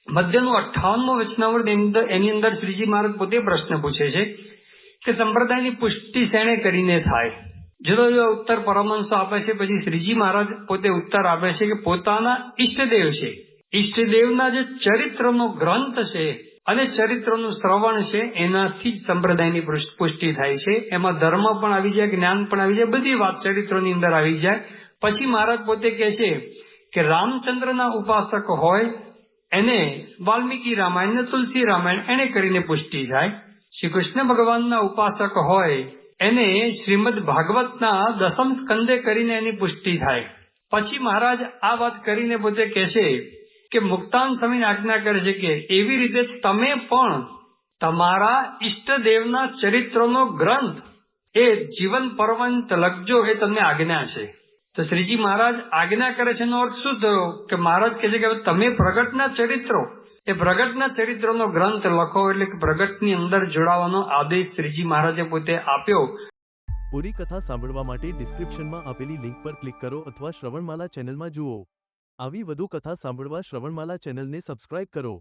મધ્યનું 58મું વચનામૃત એની અંદર શ્રીજી મહારાજ પોતે પ્રશ્ન પૂછે છે કે સંપ્રદાયની પુષ્ટિ શેણે કરીને થાય। જુદો જુદો ઉત્તર પરમહંસો આપે છે, પછી શ્રીજી મહારાજ પોતે ઉત્તર આપે છે કે પોતાના ઈષ્ટદેવ છે, ઈષ્ટદેવના જે ચરિત્રનો ગ્રંથ છે અને ચરિત્રનું શ્રવણ છે એનાથી જ સંપ્રદાયની પુષ્ટિ થાય છે। એમાં ધર્મ પણ આવી જાય, જ્ઞાન પણ આવી જાય, બધી વાત ચરિત્રોની અંદર આવી જાય। પછી મહારાજ પોતે કહે છે કે રામચંદ્રના ઉપાસક હોય એને વાલ્મીકી રામાયણ ને તુલસી રામાયણ એને કરીને પુષ્ટિ થાય। શ્રી કૃષ્ણ ભગવાનના ઉપાસક હોય એને શ્રીમદ ભાગવતના 10મ સ્કંદે કરીને એની પુષ્ટિ થાય। પછી મહારાજ આ વાત કરીને પોતે કહે છે કે મુક્તાન સ્વામીને આજ્ઞા કરે છે કે એવી રીતે તમે પણ તમારા ઈષ્ટદેવના ચરિત્રનો ગ્રંથ એ જીવન પર્યંત લખજો, એ તમને આજ્ઞા છે। તો શ્રીજી મહારાજ આજ્ઞા કરે છે એનો અર્થ શું થયો કે મહારાજ કહે છે કે તમે પ્રગટના ચરિત્રો, એ પ્રગટના ચરિત્રનો ગ્રંથ લખો, એટલે કે પ્રગટની અંદર જોડાવાનો આદેશ શ્રીજી મહારાજે પોતે આપ્યો। પૂરી કથા સાંભળવા માટે ડિસ્ક્રિપ્શનમાં આપેલી લિંક પર ક્લિક કરો અથવા શ્રવણમાલા ચેનલમાં જુઓ। આવી વધુ કથા સાંભળવા શ્રવણમાલા ચેનલને સબસ્ક્રાઇબ કરો।